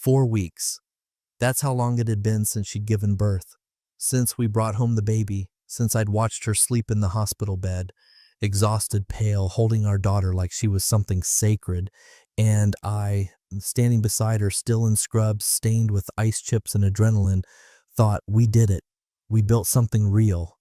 4 weeks. That's how long it had been since she'd given birth. Since we brought home the baby, since I'd watched her sleep in the hospital bed, exhausted, pale, holding our daughter like she was something sacred, and I, standing beside her, still in scrubs, stained with ice chips and adrenaline, thought, we did it. We built something real.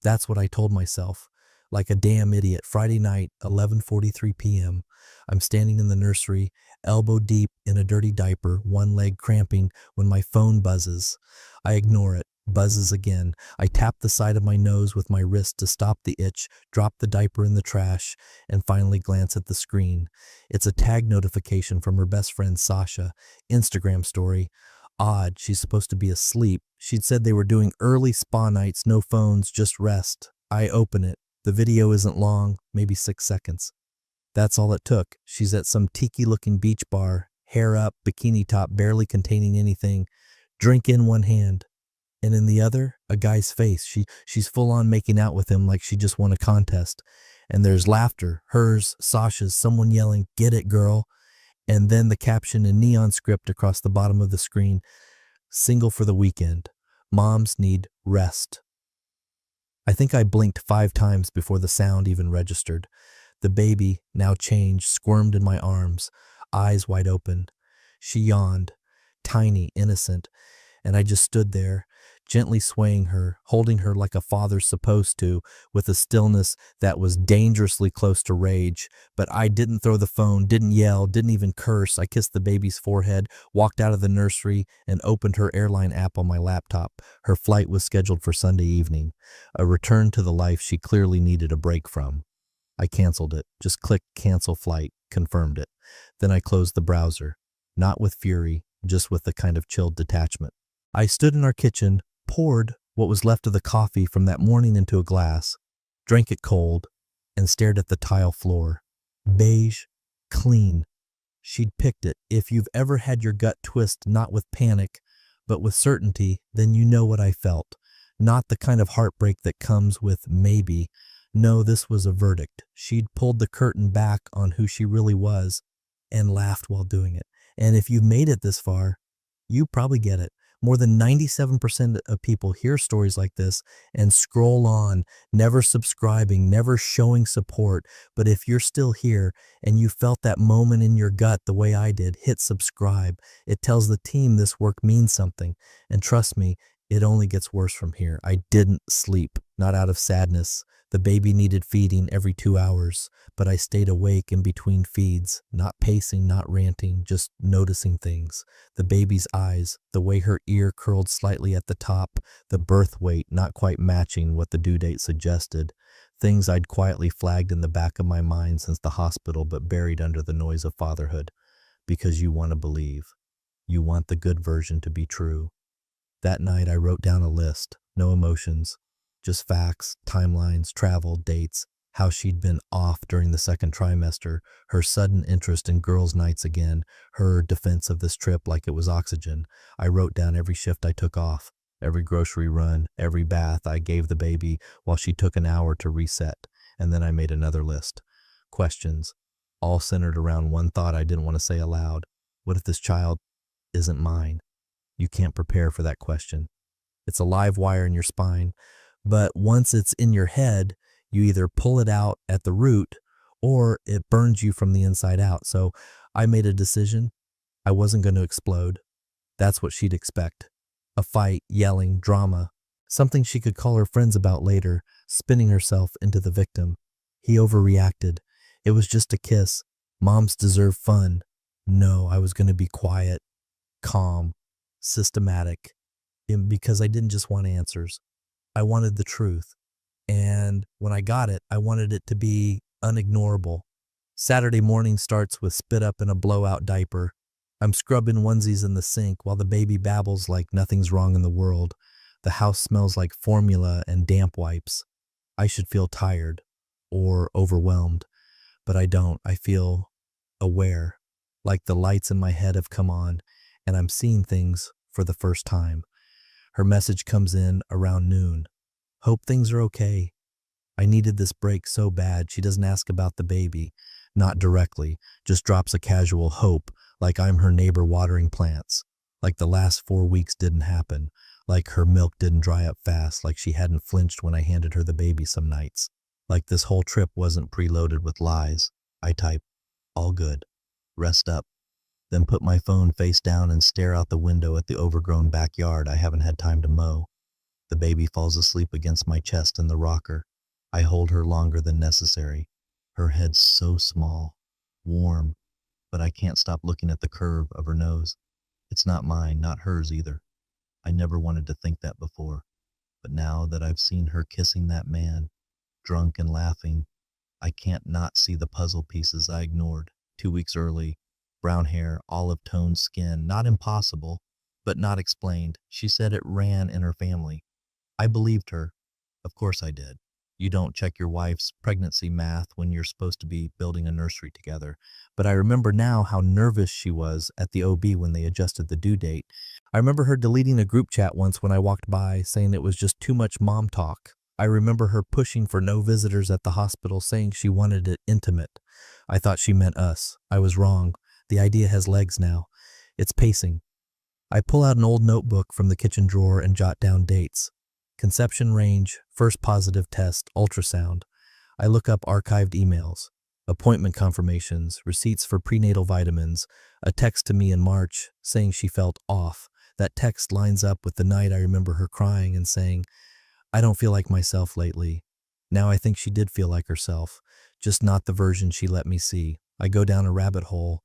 That's what I told myself. Like a damn idiot. Friday night, 11:43 p.m. I'm standing in the nursery, elbow deep in a dirty diaper, one leg cramping, when my phone buzzes. I ignore it. Buzzes again. I tap the side of my nose with my wrist to stop the itch, drop the diaper in the trash, and finally glance at the screen. It's a tag notification from her best friend Sasha. Instagram story. Odd, she's supposed to be asleep. She'd said they were doing early spa nights, no phones, just rest. I open it. The video isn't long, maybe 6 seconds. That's all it took. She's at some tiki-looking beach bar, hair up, bikini top barely containing anything, drink in one hand, and in the other, a guy's face. She's full on making out with him like she just won a contest. And there's laughter, hers, Sasha's, someone yelling, "Get it, girl." And then the caption in neon script across the bottom of the screen, "Single for the weekend. Moms need rest." I think I blinked 5 times before the sound even registered. The baby, now changed, squirmed in my arms, eyes wide open. She yawned, tiny, innocent, and I just stood there, gently swaying her, holding her like a father's supposed to, with a stillness that was dangerously close to rage. But I didn't throw the phone, didn't yell, didn't even curse. I kissed the baby's forehead, walked out of the nursery, and opened her airline app on my laptop. Her flight was scheduled for Sunday evening, a return to the life she clearly needed a break from. I canceled it, just clicked cancel flight, confirmed it. Then I closed the browser, not with fury, just with a kind of chilled detachment. I stood in our kitchen, poured what was left of the coffee from that morning into a glass, drank it cold, and stared at the tile floor. Beige, clean. She'd picked it. If you've ever had your gut twist not with panic, but with certainty, then you know what I felt. Not the kind of heartbreak that comes with maybe. No, this was a verdict. She'd pulled the curtain back on who she really was and laughed while doing it. And if you've made it this far, you probably get it. More than 97% of people hear stories like this and scroll on, never subscribing, never showing support. But if you're still here and you felt that moment in your gut the way I did, hit subscribe. It tells the team this work means something. And trust me, it only gets worse from here. I didn't sleep, not out of sadness. The baby needed feeding every 2 hours, but I stayed awake in between feeds, not pacing, not ranting, just noticing things. The baby's eyes, the way her ear curled slightly at the top, the birth weight not quite matching what the due date suggested. Things I'd quietly flagged in the back of my mind since the hospital, but buried under the noise of fatherhood. Because you want to believe. You want the good version to be true. That night I wrote down a list, no emotions. Just facts, timelines, travel, dates, how she'd been off during the second trimester, her sudden interest in girls' nights again, her defense of this trip like it was oxygen. I wrote down every shift I took off, every grocery run, every bath I gave the baby while she took an hour to reset. And then I made another list. Questions, all centered around one thought I didn't want to say aloud. What if this child isn't mine? You can't prepare for that question. It's a live wire in your spine. But once it's in your head, you either pull it out at the root or it burns you from the inside out. So I made a decision. I wasn't going to explode. That's what she'd expect. A fight, yelling, drama, something she could call her friends about later, spinning herself into the victim. He overreacted. It was just a kiss. Moms deserve fun. No, I was going to be quiet, calm, systematic, because I didn't just want answers. I wanted the truth. And when I got it, I wanted it to be unignorable. Saturday morning starts with spit up in a blowout diaper. I'm scrubbing onesies in the sink while the baby babbles like nothing's wrong in the world. The house smells like formula and damp wipes. I should feel tired or overwhelmed, but I don't. I feel aware, like the lights in my head have come on and I'm seeing things for the first time. Her message comes in around noon. Hope things are okay. I needed this break so bad. She doesn't ask about the baby, not directly, just drops a casual hope, like I'm her neighbor watering plants, like the last 4 weeks didn't happen, like her milk didn't dry up fast, like she hadn't flinched when I handed her the baby some nights, like this whole trip wasn't preloaded with lies. I type, all good. Rest up. Then put my phone face down and stare out the window at the overgrown backyard I haven't had time to mow. The baby falls asleep against my chest in the rocker. I hold her longer than necessary. Her head's so small, warm, but I can't stop looking at the curve of her nose. It's not mine, not hers either. I never wanted to think that before, but now that I've seen her kissing that man, drunk and laughing, I can't not see the puzzle pieces I ignored 2 weeks early. Brown hair, olive-toned skin, not impossible, but not explained. She said it ran in her family. I believed her. Of course I did. You don't check your wife's pregnancy math when you're supposed to be building a nursery together. But I remember now how nervous she was at the OB when they adjusted the due date. I remember her deleting a group chat once when I walked by, saying it was just too much mom talk. I remember her pushing for no visitors at the hospital, saying she wanted it intimate. I thought she meant us. I was wrong. The idea has legs now. It's pacing. I pull out an old notebook from the kitchen drawer and jot down dates. Conception range, first positive test, ultrasound. I look up archived emails, appointment confirmations, receipts for prenatal vitamins, a text to me in March saying she felt off. That text lines up with the night I remember her crying and saying, I don't feel like myself lately. Now I think she did feel like herself, just not the version she let me see. I go down a rabbit hole.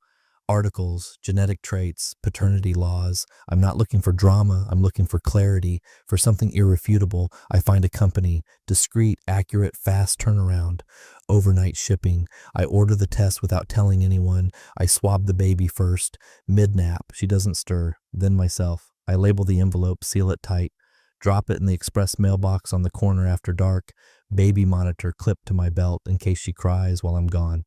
Articles, genetic traits, paternity laws. I'm not looking for drama. I'm looking for clarity, for something irrefutable. I find a company, discreet, accurate, fast turnaround, overnight shipping. I order the test without telling anyone. I swab the baby first, mid-nap. She doesn't stir. Then myself. I label the envelope, seal it tight, drop it in the express mailbox on the corner after dark, baby monitor clipped to my belt in case she cries while I'm gone.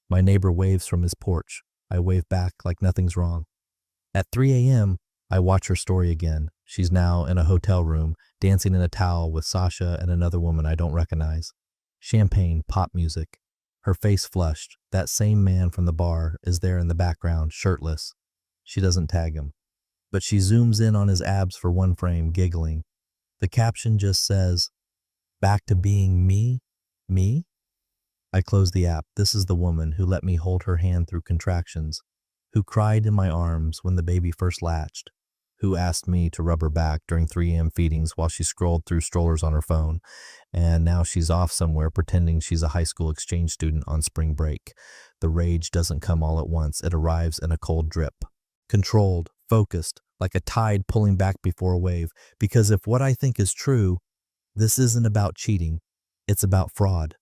My neighbor waves from his porch. I wave back like nothing's wrong. At 3 a.m., I watch her story again. She's now in a hotel room, dancing in a towel with Sasha and another woman I don't recognize. Champagne, pop music. Her face flushed. That same man from the bar is there in the background, shirtless. She doesn't tag him, but she zooms in on his abs for one frame, giggling. The caption just says, back to being me? Me? I close the app. This is the woman who let me hold her hand through contractions, who cried in my arms when the baby first latched, who asked me to rub her back during 3 a.m. feedings while she scrolled through strollers on her phone, and now she's off somewhere pretending she's a high school exchange student on spring break. The rage doesn't come all at once. It arrives in a cold drip. Controlled, focused, like a tide pulling back before a wave, because if what I think is true, this isn't about cheating. It's about fraud.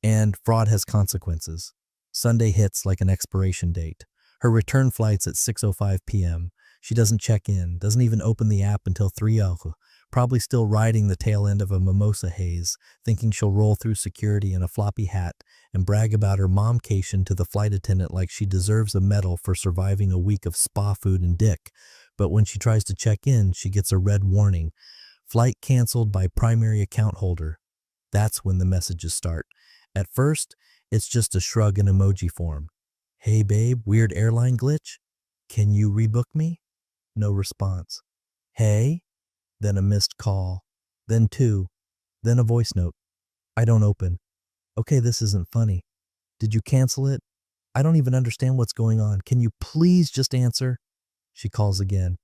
And fraud has consequences. Sunday hits like an expiration date. Her return flight's at 6:05 p.m. She doesn't check in, doesn't even open the app until 3 hours, probably still riding the tail end of a mimosa haze, thinking she'll roll through security in a floppy hat and brag about her momcation to the flight attendant like she deserves a medal for surviving a week of spa food and dick. But when she tries to check in, she gets a red warning. Flight canceled by primary account holder. That's when the messages start. At first, it's just a shrug in emoji form. Hey babe, weird airline glitch? Can you rebook me? No response. Hey? Then a missed call. Then two. Then a voice note. I don't open. Okay, this isn't funny. Did you cancel it? I don't even understand what's going on. Can you please just answer? She calls again.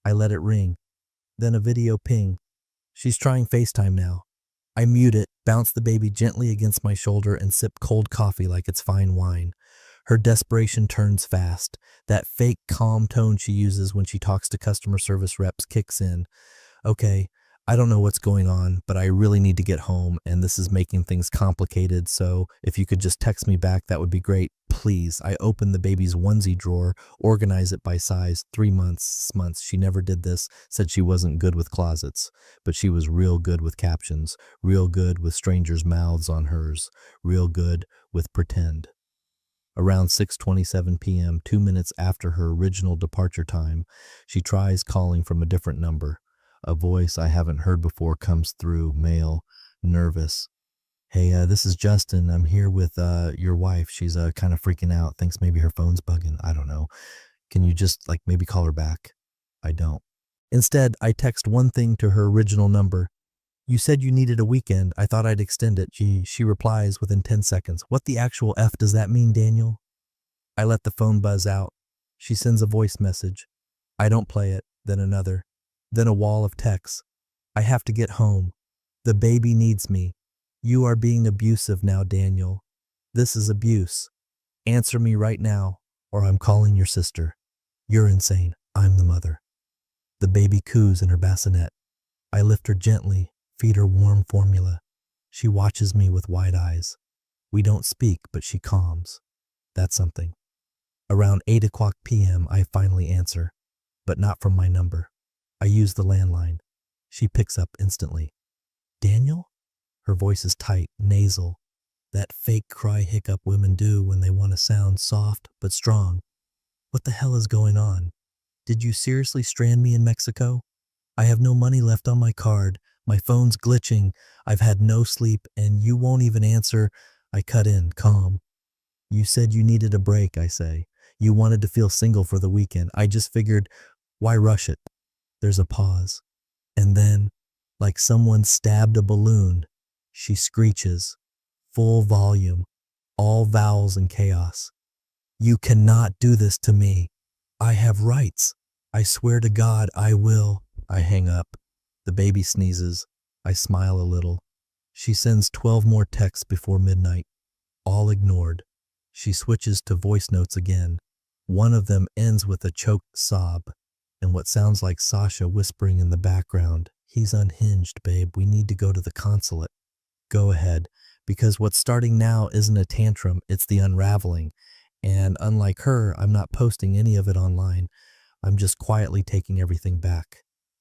I let it ring. Then a video ping. She's trying FaceTime now. I mute it, bounce the baby gently against my shoulder, and sip cold coffee like it's fine wine. Her desperation turns fast. That fake calm tone she uses when she talks to customer service reps kicks in. Okay, I don't know what's going on, but I really need to get home, and this is making things complicated, so if you could just text me back, that would be great. Please. I open the baby's onesie drawer, organize it by size, 3 months. She never did this, said she wasn't good with closets, but she was real good with captions, real good with strangers' mouths on hers, real good with pretend. Around 6:27 p.m., 2 minutes after her original departure time, she tries calling from a different number. A voice I haven't heard before comes through, male, nervous. Hey, this is Justin. I'm here with your wife. She's kind of freaking out, thinks maybe her phone's bugging. I don't know. Can you just maybe call her back? I don't. Instead, I text one thing to her original number. You said you needed a weekend. I thought I'd extend it. She replies within 10 seconds. What the actual F does that mean, Daniel? I let the phone buzz out. She sends a voice message. I don't play it. Then another. Then a wall of texts. I have to get home. The baby needs me. You are being abusive now, Daniel. This is abuse. Answer me right now, or I'm calling your sister. You're insane. I'm the mother. The baby coos in her bassinet. I lift her gently, feed her warm formula. She watches me with wide eyes. We don't speak, but she calms. That's something. Around 8:00 p.m., I finally answer, but not from my number. I use the landline. She picks up instantly. Daniel? Her voice is tight, nasal. That fake cry hiccup women do when they want to sound soft but strong. What the hell is going on? Did you seriously strand me in Mexico? I have no money left on my card. My phone's glitching. I've had no sleep, and you won't even answer. I cut in, calm. You said you needed a break, I say. You wanted to feel single for the weekend. I just figured, why rush it? There's a pause. And then, like someone stabbed a balloon, she screeches, full volume, all vowels and chaos. You cannot do this to me. I have rights. I swear to God I will. I hang up. The baby sneezes. I smile a little. She sends 12 more texts before midnight, all ignored. She switches to voice notes again. One of them ends with a choked sob, and what sounds like Sasha whispering in the background. He's unhinged, babe. We need to go to the consulate. Go ahead, because what's starting now isn't a tantrum, it's the unraveling. And unlike her, I'm not posting any of it online. I'm just quietly taking everything back.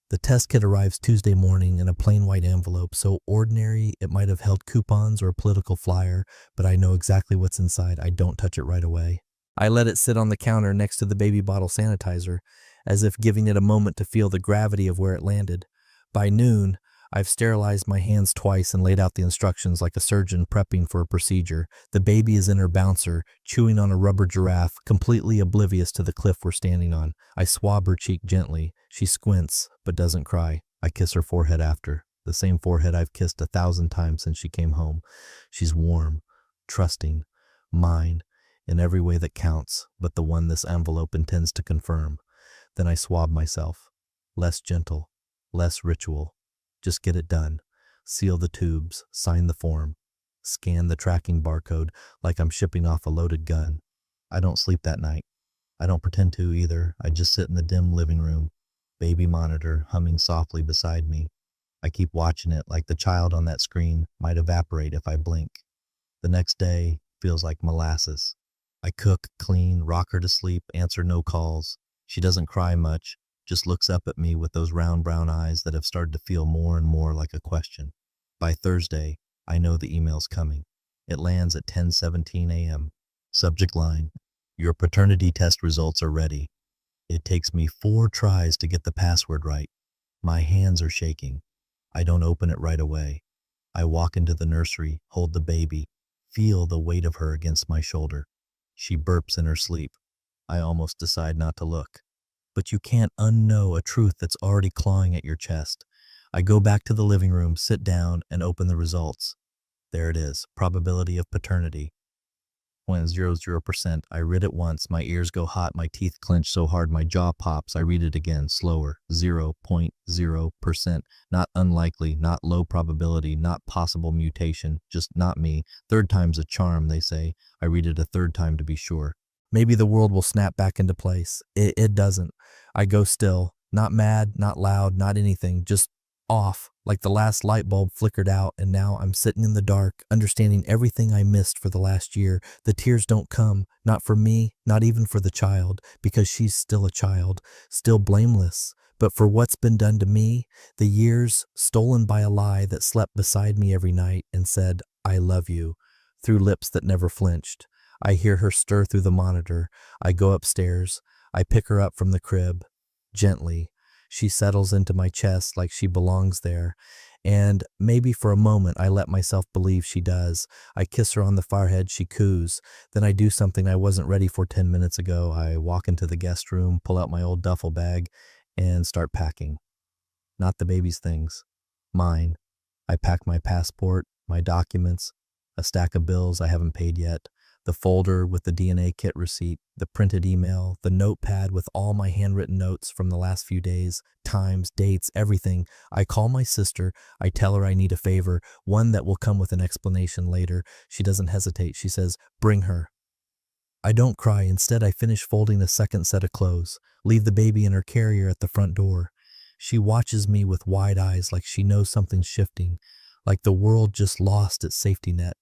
The test kit arrives Tuesday morning in a plain white envelope, so ordinary it might have held coupons or a political flyer, but I know exactly what's inside. I don't touch it right away. I let it sit on the counter next to the baby bottle sanitizer, as if giving it a moment to feel the gravity of where it landed. By noon, I've sterilized my hands twice and laid out the instructions like a surgeon prepping for a procedure. The baby is in her bouncer, chewing on a rubber giraffe, completely oblivious to the cliff we're standing on. I swab her cheek gently. She squints, but doesn't cry. I kiss her forehead after, the same forehead I've kissed 1,000 times since she came home. She's warm, trusting, mine, in every way that counts, but the one this envelope intends to confirm. Then I swab myself. Less gentle, less ritual. Just get it done. Seal the tubes, sign the form, scan the tracking barcode like I'm shipping off a loaded gun. I don't sleep that night. I don't pretend to either. I just sit in the dim living room, baby monitor humming softly beside me. I keep watching it like the child on that screen might evaporate if I blink. The next day feels like molasses. I cook, clean, rock her to sleep, answer no calls. She doesn't cry much, just looks up at me with those round brown eyes that have started to feel more and more like a question. By Thursday, I know the email's coming. It lands at 10:17 a.m. Subject line, your paternity test results are ready. It takes me 4 tries to get the password right. My hands are shaking. I don't open it right away. I walk into the nursery, hold the baby, feel the weight of her against my shoulder. She burps in her sleep. I almost decide not to look. But you can't unknow a truth that's already clawing at your chest. I go back to the living room, sit down, and open the results. There it is, probability of paternity. 0.00%. I read it once, my ears go hot, my teeth clench so hard my jaw pops. I read it again, slower, 0.0%. Not unlikely, not low probability, not possible mutation, just not me. Third time's a charm, they say. I read it a third time to be sure. Maybe the world will snap back into place. It doesn't. I go still, not mad, not loud, not anything, just off, like the last light bulb flickered out, and now I'm sitting in the dark, understanding everything I missed for the last year. The tears don't come, not for me, not even for the child, because she's still a child, still blameless, but for what's been done to me, the years stolen by a lie that slept beside me every night and said, I love you, through lips that never flinched. I hear her stir through the monitor. I go upstairs. I pick her up from the crib, gently. She settles into my chest like she belongs there. And maybe for a moment I let myself believe she does. I kiss her on the forehead, she coos. Then I do something I wasn't ready for 10 minutes ago. I walk into the guest room, pull out my old duffel bag, and start packing. Not the baby's things. Mine. I pack my passport, my documents, a stack of bills I haven't paid yet, the folder with the DNA kit receipt, the printed email, the notepad with all my handwritten notes from the last few days, times, dates, everything. I call my sister. I tell her I need a favor, one that will come with an explanation later. She doesn't hesitate. She says, "Bring her." I don't cry. Instead, I finish folding a second set of clothes, leave the baby in her carrier at the front door. She watches me with wide eyes like she knows something's shifting, like the world just lost its safety net.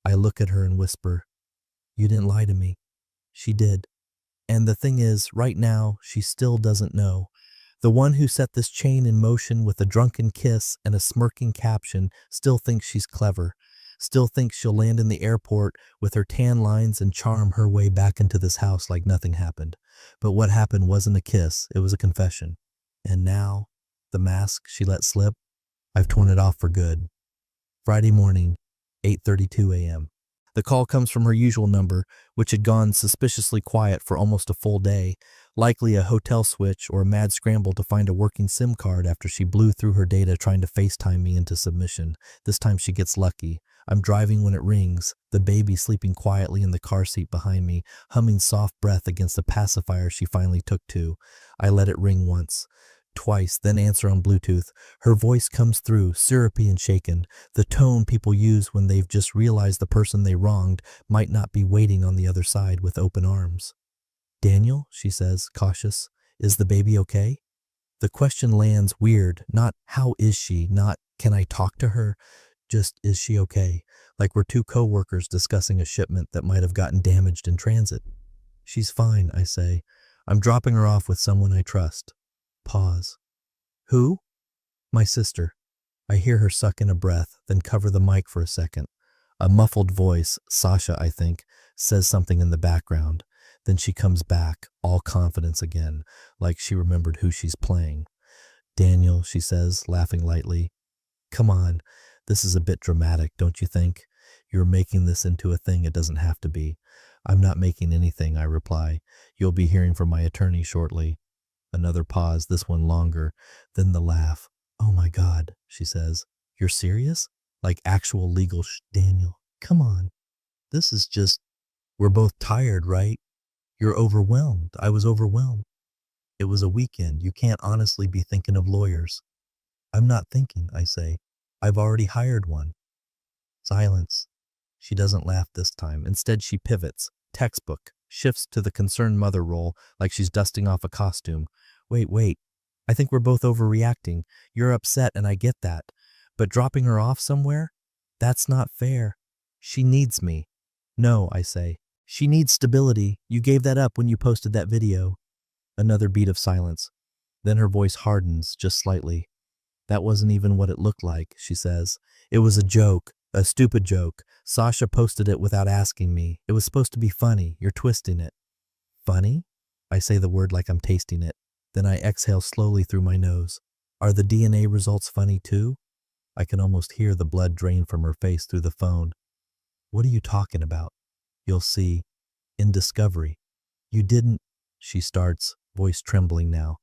I look at her and whisper, "You didn't lie to me." She did. And the thing is, right now, she still doesn't know. The one who set this chain in motion with a drunken kiss and a smirking caption still thinks she's clever, still thinks she'll land in the airport with her tan lines and charm her way back into this house like nothing happened. But what happened wasn't a kiss, it was a confession. And now, the mask she let slip, I've torn it off for good. Friday morning, 8:32 a.m. The call comes from her usual number, which had gone suspiciously quiet for almost a full day, likely a hotel switch or a mad scramble to find a working SIM card after she blew through her data trying to FaceTime me into submission. This time she gets lucky. I'm driving when it rings, the baby sleeping quietly in the car seat behind me, humming soft breath against the pacifier she finally took to. I let it ring once, twice, then answer on Bluetooth. Her voice comes through, syrupy and shaken, the tone people use when they've just realized the person they wronged might not be waiting on the other side with open arms. "Daniel," she says, cautious, "is the baby okay?" The question lands weird, not "how is she?" not "can I talk to her?" Just "is she okay?" Like we're two co-workers discussing a shipment that might have gotten damaged in transit. "She's fine," I say. "I'm dropping her off with someone I trust." Pause. "Who?" "My sister." I hear her suck in a breath, then cover the mic for a second. A muffled voice, Sasha I think, says something in the background. Then she comes back, all confidence again, like she remembered who she's playing. "Daniel," she says, laughing lightly. "Come on, this is a bit dramatic, don't you think? You're making this into a thing it doesn't have to be." "I'm not making anything," I reply. "You'll be hearing from my attorney shortly." Another pause, this one longer, then the laugh. "Oh my God," she says. "You're serious? Like actual legal Daniel, come on. This is just, we're both tired, right? You're overwhelmed. I was overwhelmed. It was a weekend. You can't honestly be thinking of lawyers." "I'm not thinking," I say. "I've already hired one." Silence. She doesn't laugh this time. Instead, she pivots. Textbook. Shifts to the concerned mother role like she's dusting off a costume. Wait. I think we're both overreacting. You're upset and I get that. But dropping her off somewhere? That's not fair. She needs me." "No," I say. "She needs stability. You gave that up when you posted that video." Another beat of silence. Then her voice hardens just slightly. "That wasn't even what it looked like," she says. "It was a joke. A stupid joke. Sasha posted it without asking me. It was supposed to be funny. You're twisting it." "Funny?" I say the word like I'm tasting it. Then I exhale slowly through my nose. "Are the DNA results funny too?" I can almost hear the blood drain from her face through the phone. "What are you talking about?" "You'll see. In discovery." "You didn't," she starts, voice trembling now.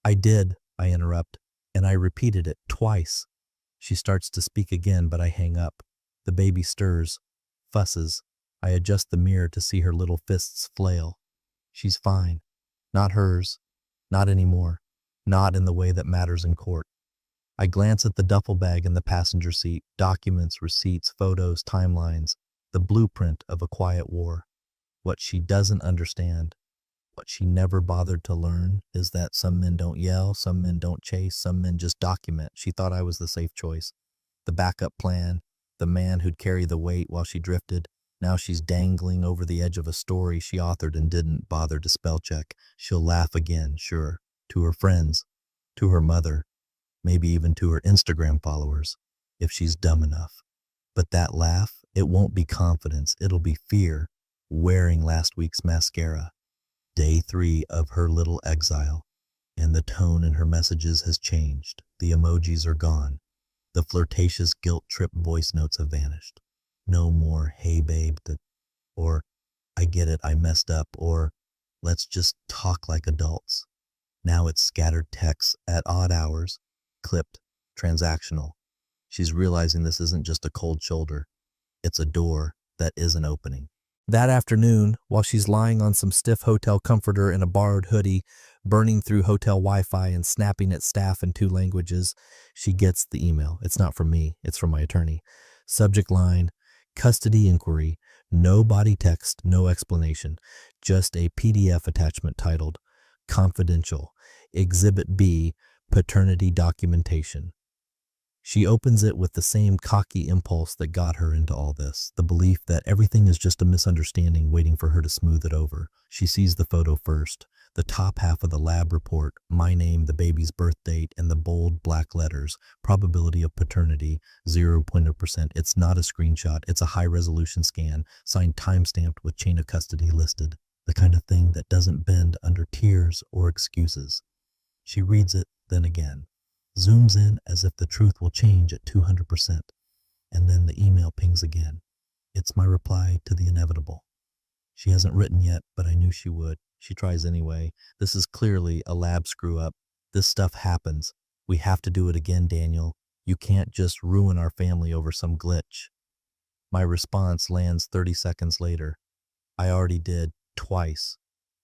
"I did," I interrupt, "and I repeated it twice." She starts to speak again, but I hang up. The baby stirs, fusses. I adjust the mirror to see her little fists flail. She's fine. Not hers. Not anymore. Not in the way that matters in court. I glance at the duffel bag in the passenger seat, documents, receipts, photos, timelines, the blueprint of a quiet war. What she doesn't understand, what she never bothered to learn, is that some men don't yell, some men don't chase, some men just document. She thought I was the safe choice, the backup plan, the man who'd carry the weight while she drifted. Now she's dangling over the edge of a story she authored and didn't bother to spell check. She'll laugh again, sure, to her friends, to her mother, maybe even to her Instagram followers, if she's dumb enough. But that laugh, it won't be confidence, it'll be fear, wearing last week's mascara. Day 3 of her little exile. And the tone in her messages has changed. The emojis are gone. The flirtatious guilt-tripped voice notes have vanished. No more, hey babe, or I get it, I messed up, or let's just talk like adults. Now it's scattered texts at odd hours, clipped, transactional. She's realizing this isn't just a cold shoulder. It's a door that isn't opening. That afternoon, while she's lying on some stiff hotel comforter in a borrowed hoodie, burning through hotel Wi-Fi and snapping at staff in 2 languages, she gets the email. It's not from me, it's from my attorney. Subject line, custody inquiry, no body text, no explanation, just a PDF attachment titled Confidential, Exhibit B, Paternity Documentation. She opens it with the same cocky impulse that got her into all this, the belief that everything is just a misunderstanding waiting for her to smooth it over. She sees the photo first, the top half of the lab report, my name, the baby's birth date, and the bold black letters, probability of paternity, 0.0%. It's not a screenshot, it's a high-resolution scan, signed time-stamped with chain of custody listed, the kind of thing that doesn't bend under tears or excuses. She reads it, then again. Zooms in as if the truth will change at 200%, and then the email pings again. It's my reply to the inevitable. She hasn't written yet, but I knew she would. She tries anyway. This is clearly a lab screw-up. This stuff happens. We have to do it again, Daniel. You can't just ruin our family over some glitch. My response lands 30 seconds later. I already did, twice.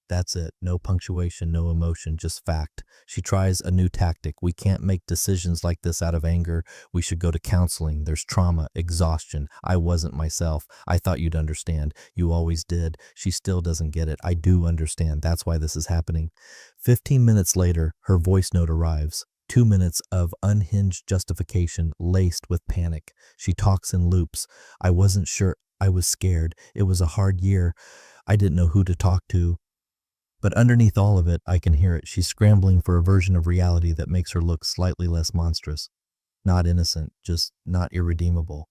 That's it. No punctuation, no emotion, just fact. She tries a new tactic. We can't make decisions like this out of anger. We should go to counseling. There's trauma, exhaustion. I wasn't myself. I thought you'd understand. You always did. She still doesn't get it. I do understand. That's why this is happening. 15 minutes later, her voice note arrives. 2 minutes of unhinged justification laced with panic. She talks in loops. I wasn't sure. I was scared. It was a hard year. I didn't know who to talk to. But underneath all of it, I can hear it. She's scrambling for a version of reality that makes her look slightly less monstrous. Not innocent, just not irredeemable.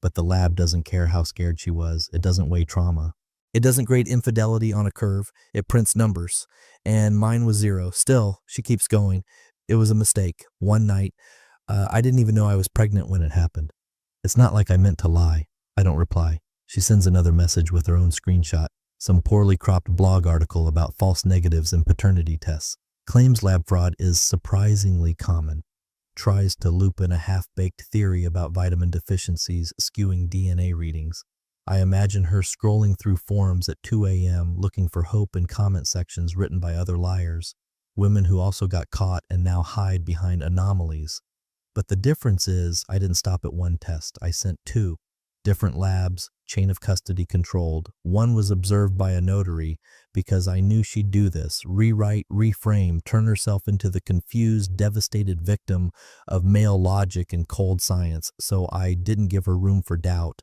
But the lab doesn't care how scared she was. It doesn't weigh trauma. It doesn't grade infidelity on a curve. It prints numbers. And mine was 0. Still, she keeps going. It was a mistake. One night, I didn't even know I was pregnant when it happened. It's not like I meant to lie. I don't reply. She sends another message with her own screenshot. Some poorly cropped blog article about false negatives in paternity tests. Claims lab fraud is surprisingly common. Tries to loop in a half-baked theory about vitamin deficiencies skewing DNA readings. I imagine her scrolling through forums at 2 a.m. looking for hope in comment sections written by other liars, women who also got caught and now hide behind anomalies. But the difference is I didn't stop at one test. I sent 2. Different labs, chain of custody controlled. One was observed by a notary because I knew she'd do this, rewrite, reframe, turn herself into the confused, devastated victim of male logic and cold science, so I didn't give her room for doubt.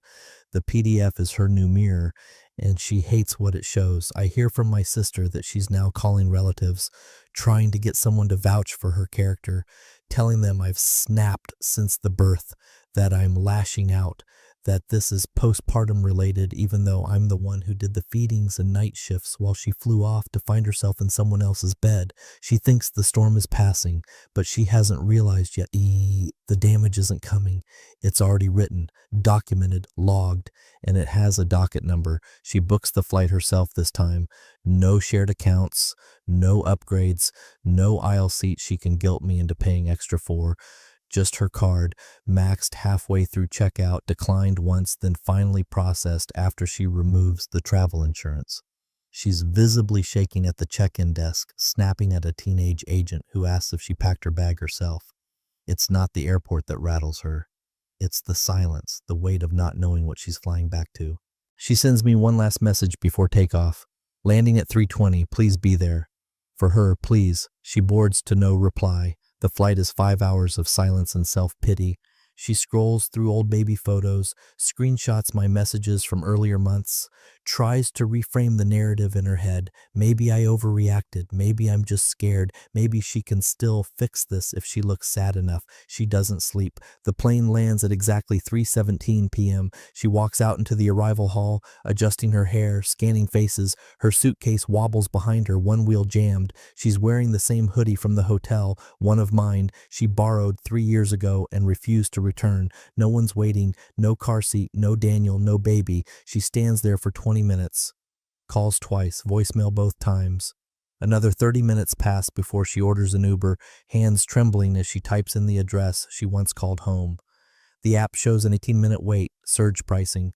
The PDF is her new mirror, and she hates what it shows. I hear from my sister that she's now calling relatives, trying to get someone to vouch for her character, telling them I've snapped since the birth, that I'm lashing out, that this is postpartum related, even though I'm the one who did the feedings and night shifts while she flew off to find herself in someone else's bed. She thinks the storm is passing, but she hasn't realized yet. The damage isn't coming. It's already written, documented, logged, and it has a docket number. She books the flight herself this time. No shared accounts, no upgrades, no aisle seat she can guilt me into paying extra for. Just her card, maxed halfway through checkout, declined once, then finally processed after she removes the travel insurance. She's visibly shaking at the check-in desk, snapping at a teenage agent who asks if she packed her bag herself. It's not the airport that rattles her. It's the silence, the weight of not knowing what she's flying back to. She sends me one last message before takeoff. Landing at 3:20, please be there. For her, please. She boards to no reply. The flight is 5 hours of silence and self-pity. She scrolls through old baby photos, screenshots my messages from earlier months, tries to reframe the narrative in her head. Maybe I overreacted. Maybe I'm just scared. Maybe she can still fix this if she looks sad enough. She doesn't sleep. The plane lands at exactly 3:17 p.m. She walks out into the arrival hall, adjusting her hair, scanning faces. Her suitcase wobbles behind her, one wheel jammed. She's wearing the same hoodie from the hotel, one of mine. She borrowed 3 years ago and refused to return. No one's waiting, no car seat, no Daniel, no baby. She stands there for 20 minutes. Calls twice, voicemail both times. Another 30 minutes pass before she orders an Uber, hands trembling as she types in the address she once called home. The app shows an 18-minute wait, surge pricing.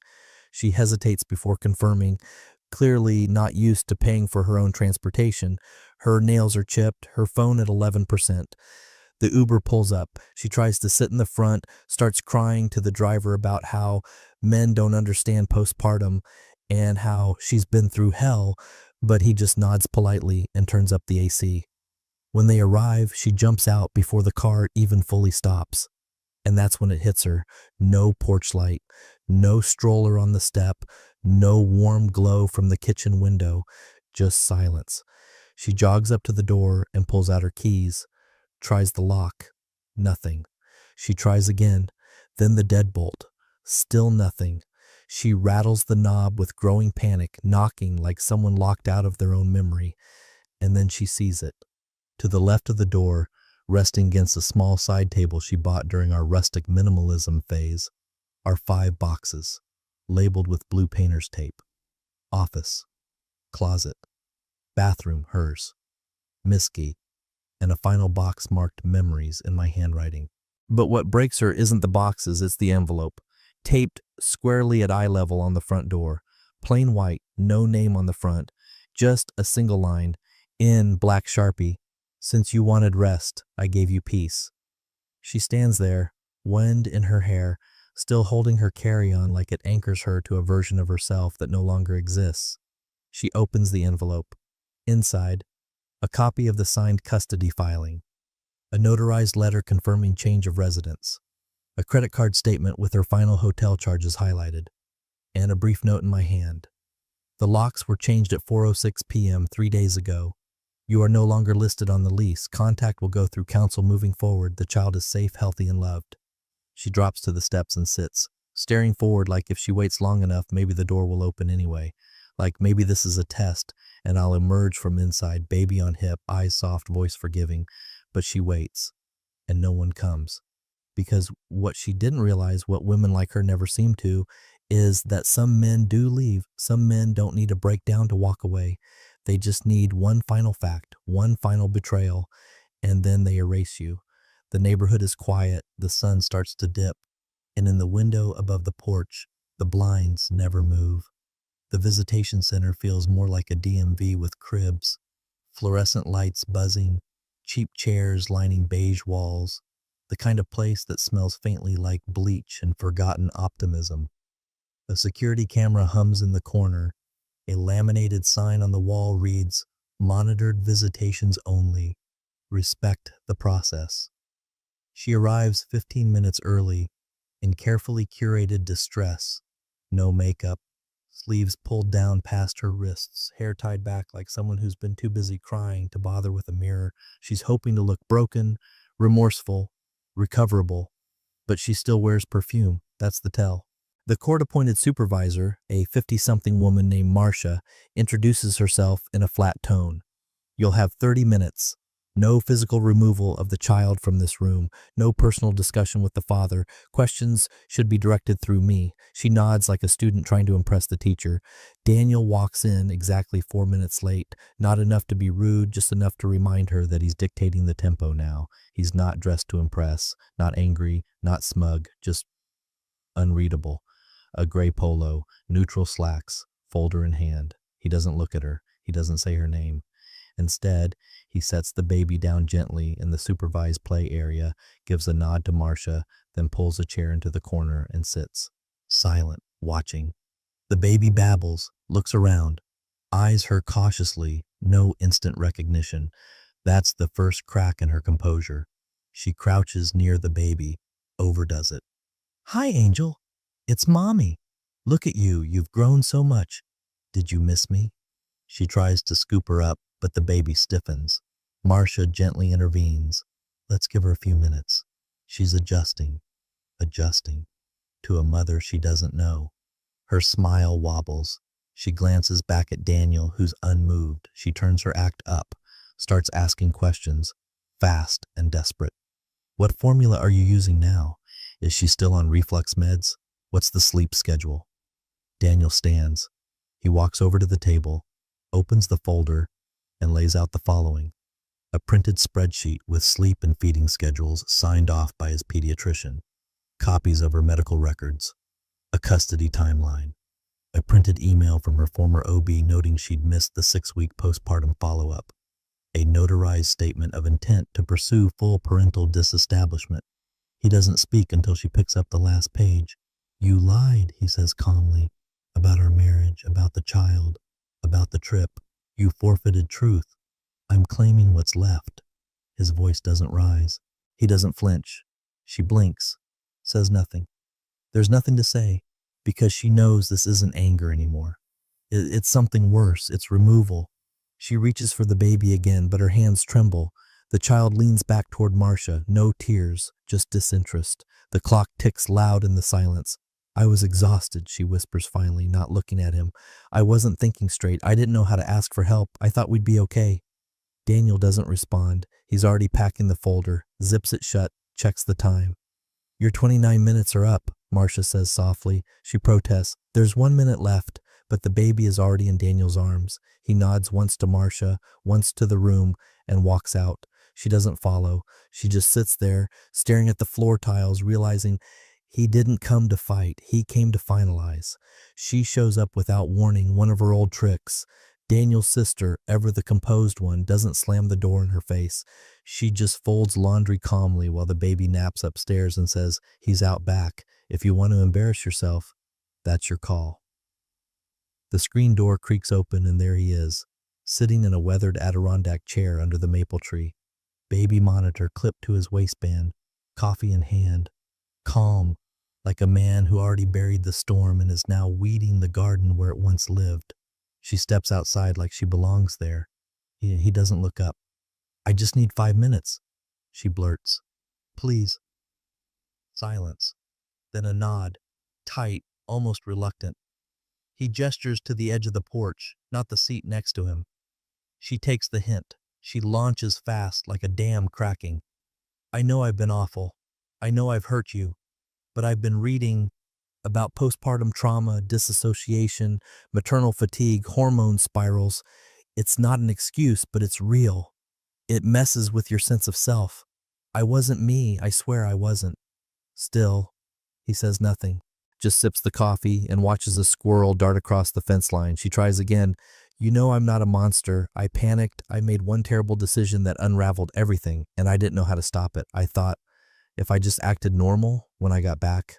She hesitates before confirming, clearly not used to paying for her own transportation. Her nails are chipped, her phone at 11%. The Uber pulls up. She tries to sit in the front, starts crying to the driver about how men don't understand postpartum and how she's been through hell, but he just nods politely and turns up the AC. When they arrive, she jumps out before the car even fully stops. And that's when it hits her. No porch light, no stroller on the step, no warm glow from the kitchen window, just silence. She jogs up to the door and pulls out her keys. Tries the lock. Nothing. She tries again. Then the deadbolt. Still nothing. She rattles the knob with growing panic, knocking like someone locked out of their own memory. And then she sees it. To the left of the door, resting against a small side table she bought during our rustic minimalism phase, are 5 boxes, labeled with blue painter's tape. Office. Closet. Bathroom, hers. Miski. And a final box marked memories in my handwriting. But what breaks her isn't the boxes, it's the envelope. Taped squarely at eye level on the front door. Plain white, no name on the front. Just a single line, in black Sharpie. Since you wanted rest, I gave you peace. She stands there, wind in her hair, still holding her carry-on like it anchors her to a version of herself that no longer exists. She opens the envelope. Inside, a copy of the signed custody filing, a notarized letter confirming change of residence, a credit card statement with her final hotel charges highlighted, and a brief note in my hand. The locks were changed at 4:06 p.m. 3 days ago. You are no longer listed on the lease. Contact will go through counsel moving forward. The child is safe, healthy, and loved. She drops to the steps and sits, staring forward like if she waits long enough, maybe the door will open anyway. Like maybe this is a test, and I'll emerge from inside, baby on hip, eyes soft, voice forgiving. But she waits, and no one comes. Because what she didn't realize, what women like her never seem to, is that some men do leave. Some men don't need a breakdown to walk away. They just need one final fact, one final betrayal, and then they erase you. The neighborhood is quiet, the sun starts to dip, and in the window above the porch, the blinds never move. The visitation center feels more like a DMV with cribs, fluorescent lights buzzing, cheap chairs lining beige walls, the kind of place that smells faintly like bleach and forgotten optimism. A security camera hums in the corner. A laminated sign on the wall reads, "Monitored visitations only. Respect the process." She arrives 15 minutes early, in carefully curated distress. No makeup, sleeves pulled down past her wrists, hair tied back like someone who's been too busy crying to bother with a mirror. She's hoping to look broken, remorseful, recoverable, but she still wears perfume. That's the tell. The court-appointed supervisor, a 50-something woman named Marcia, introduces herself in a flat tone. You'll have 30 minutes. No physical removal of the child from this room. No personal discussion with the father. Questions should be directed through me. She nods like a student trying to impress the teacher. Daniel walks in exactly 4 minutes late. Not enough to be rude, just enough to remind her that he's dictating the tempo now. He's not dressed to impress, not angry, not smug, just unreadable. A gray polo, neutral slacks, folder in hand. He doesn't look at her. He doesn't say her name. Instead, he sets the baby down gently in the supervised play area, gives a nod to Marcia, then pulls a chair into the corner and sits, silent, watching. The baby babbles, looks around, eyes her cautiously, no instant recognition. That's the first crack in her composure. She crouches near the baby, overdoes it. "Hi, Angel. It's Mommy. Look at you, you've grown so much. Did you miss me? She tries to scoop her up, but the baby stiffens. Marcia gently intervenes. Let's give her a few minutes. She's adjusting to a mother she doesn't know. Her smile wobbles. She glances back at Daniel, who's unmoved. She turns her act up, starts asking questions, fast and desperate. What formula are you using now? Is she still on reflux meds? What's the sleep schedule? Daniel stands. He walks over to the table, opens the folder, and lays out the following. A printed spreadsheet with sleep and feeding schedules signed off by his pediatrician. Copies of her medical records. A custody timeline. A printed email from her former OB noting she'd missed the 6-week postpartum follow-up. A notarized statement of intent to pursue full parental disestablishment. He doesn't speak until she picks up the last page. You lied, he says calmly, about our marriage, about the child, about the trip. You forfeited truth. I'm claiming what's left. His voice doesn't rise. He doesn't flinch. She blinks, says nothing. There's nothing to say, because she knows this isn't anger anymore. It's something worse. It's removal. She reaches for the baby again, but her hands tremble. The child leans back toward Marcia. No tears, just disinterest. The clock ticks loud in the silence. I was exhausted, she whispers finally, not looking at him. I wasn't thinking straight. I didn't know how to ask for help. I thought we'd be okay. Daniel doesn't respond. He's already packing the folder, zips it shut, checks the time. Your 29 minutes are up, Marcia says softly. She protests. There's 1 minute left, but the baby is already in Daniel's arms. He nods once to Marcia, once to the room, and walks out. She doesn't follow. She just sits there, staring at the floor tiles, realizing he didn't come to fight. He came to finalize. She shows up without warning, one of her old tricks. Daniel's sister, ever the composed one, doesn't slam the door in her face. She just folds laundry calmly while the baby naps upstairs and says, he's out back. If you want to embarrass yourself, that's your call. The screen door creaks open and there he is, sitting in a weathered Adirondack chair under the maple tree. Baby monitor clipped to his waistband, coffee in hand. Calm, like a man who already buried the storm and is now weeding the garden where it once lived. She steps outside like she belongs there. He doesn't look up. I just need 5 minutes, she blurts. Please. Silence. Then a nod, tight, almost reluctant. He gestures to the edge of the porch, not the seat next to him. She takes the hint. She launches fast like a dam cracking. I know I've been awful. I know I've hurt you. But I've been reading about postpartum trauma, disassociation, maternal fatigue, hormone spirals. It's not an excuse, but it's real. It messes with your sense of self. I wasn't me. I swear I wasn't. Still, he says nothing, just sips the coffee and watches a squirrel dart across the fence line. She tries again. You know I'm not a monster. I panicked. I made one terrible decision that unraveled everything, and I didn't know how to stop it. I thought if I just acted normal when I got back,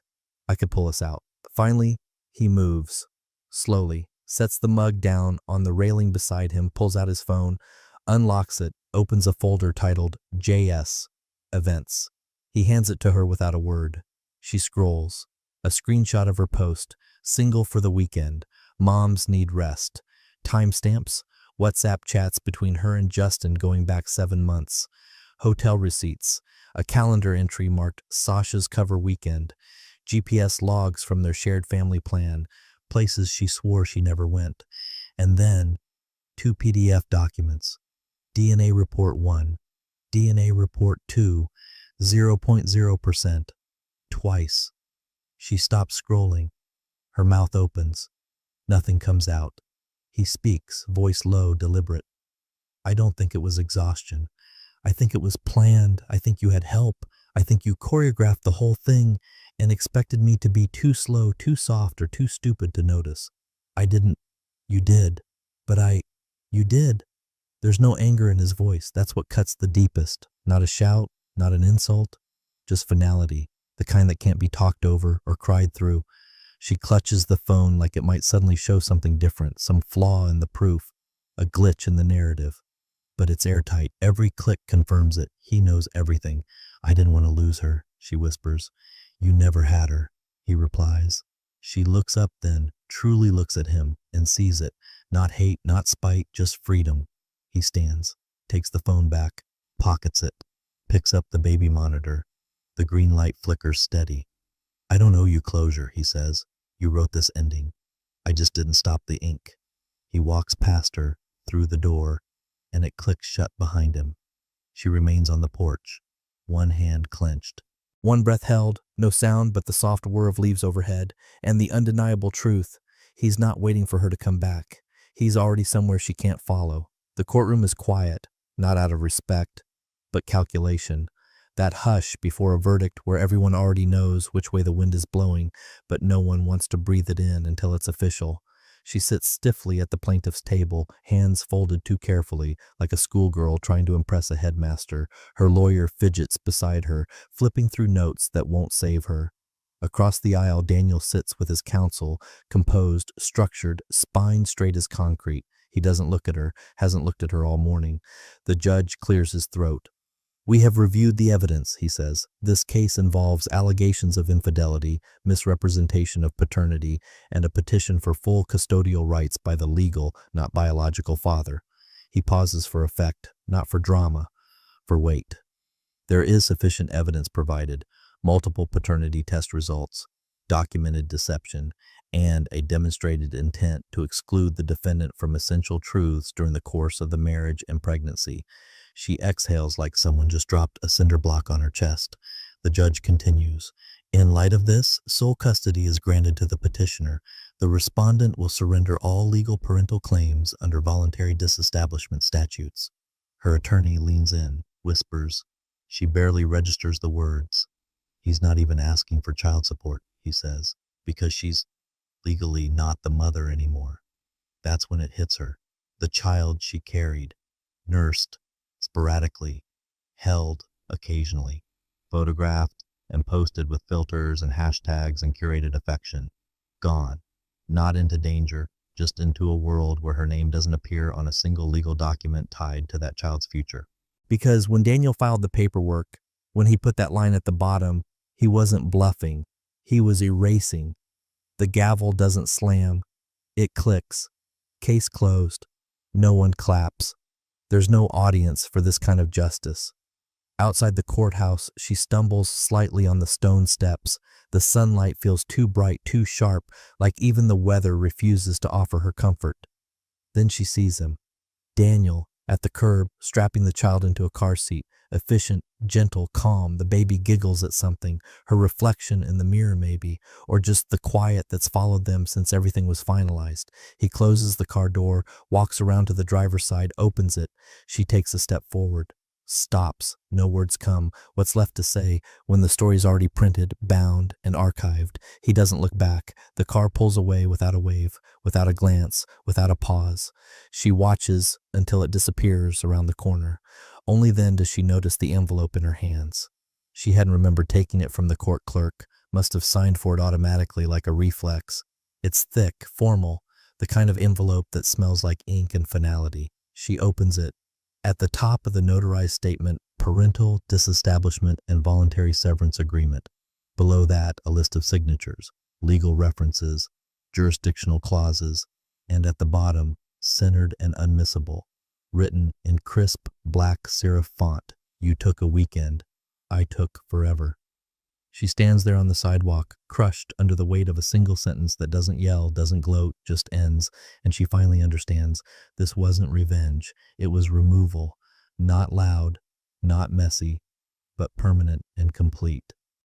I could pull us out. Finally, he moves, slowly, sets the mug down on the railing beside him, pulls out his phone, unlocks it, opens a folder titled JS, Events. He hands it to her without a word. She scrolls. A screenshot of her post, single for the weekend, moms need rest. Timestamps, WhatsApp chats between her and Justin going back 7 months. Hotel receipts, a calendar entry marked Sasha's cover weekend. GPS logs from their shared family plan, places she swore she never went. And then 2 PDF documents. DNA Report 1, DNA Report 2, 0.0%, twice. She stops scrolling. Her mouth opens. Nothing comes out. He speaks, voice low, deliberate. I don't think it was exhaustion. I think it was planned. I think you had help. I think you choreographed the whole thing and expected me to be too slow, too soft, or too stupid to notice. I didn't. You did. But you did. There's no anger in his voice. That's what cuts the deepest. Not a shout, not an insult, just finality, the kind that can't be talked over or cried through. She clutches the phone like it might suddenly show something different, some flaw in the proof, a glitch in the narrative. But it's airtight. Every click confirms it. He knows everything. I didn't want to lose her, she whispers. You never had her, he replies. She looks up then, truly looks at him, and sees it. Not hate, not spite, just freedom. He stands, takes the phone back, pockets it, picks up the baby monitor. The green light flickers steady. I don't owe you closure, he says. You wrote this ending. I just didn't stop the ink. He walks past her, through the door, and it clicks shut behind him. She remains on the porch, one hand clenched. One breath held, no sound but the soft whir of leaves overhead, and the undeniable truth. He's not waiting for her to come back. He's already somewhere she can't follow. The courtroom is quiet, not out of respect, but calculation. That hush before a verdict where everyone already knows which way the wind is blowing, but no one wants to breathe it in until it's official. She sits stiffly at the plaintiff's table, hands folded too carefully, like a schoolgirl trying to impress a headmaster. Her lawyer fidgets beside her, flipping through notes that won't save her. Across the aisle, Daniel sits with his counsel, composed, structured, spine straight as concrete. He doesn't look at her, hasn't looked at her all morning. The judge clears his throat. We have reviewed the evidence, he says. This case involves allegations of infidelity, misrepresentation of paternity, and a petition for full custodial rights by the legal, not biological father. He pauses for effect, not for drama, for weight. There is sufficient evidence provided, multiple paternity test results, documented deception, and a demonstrated intent to exclude the defendant from essential truths during the course of the marriage and pregnancy. She exhales like someone just dropped a cinder block on her chest. The judge continues. In light of this, sole custody is granted to the petitioner. The respondent will surrender all legal parental claims under voluntary disestablishment statutes. Her attorney leans in, whispers. She barely registers the words. He's not even asking for child support, he says, because she's legally not the mother anymore. That's when it hits her. The child she carried, nursed, sporadically, held occasionally, photographed and posted with filters and hashtags and curated affection. Gone. Not into danger, just into a world where her name doesn't appear on a single legal document tied to that child's future. Because when Daniel filed the paperwork, when he put that line at the bottom, he wasn't bluffing. He was erasing. The gavel doesn't slam. It clicks. Case closed. No one claps. There's no audience for this kind of justice. Outside the courthouse, she stumbles slightly on the stone steps. The sunlight feels too bright, too sharp, like even the weather refuses to offer her comfort. Then she sees him. Daniel, at the curb, strapping the child into a car seat. Efficient, gentle, calm. The baby giggles at something, her reflection in the mirror maybe, or just the quiet that's followed them since everything was finalized. He closes the car door, walks around to the driver's side, opens it. She takes a step forward. Stops. No words come. What's left to say when the story's already printed, bound, and archived? He doesn't look back. The car pulls away without a wave, without a glance, without a pause. She watches until it disappears around the corner. Only then does she notice the envelope in her hands. She hadn't remembered taking it from the court clerk, must have signed for it automatically like a reflex. It's thick, formal, the kind of envelope that smells like ink and finality. She opens it. At the top of the notarized statement, parental disestablishment and voluntary severance agreement. Below that, a list of signatures, legal references, jurisdictional clauses, and at the bottom, centered and unmissable, written in crisp black serif font, you took a weekend, I took forever. She stands there on the sidewalk, crushed under the weight of a single sentence that doesn't yell, doesn't gloat, just ends, and she finally understands this wasn't revenge, it was removal, not loud, not messy, but permanent and complete.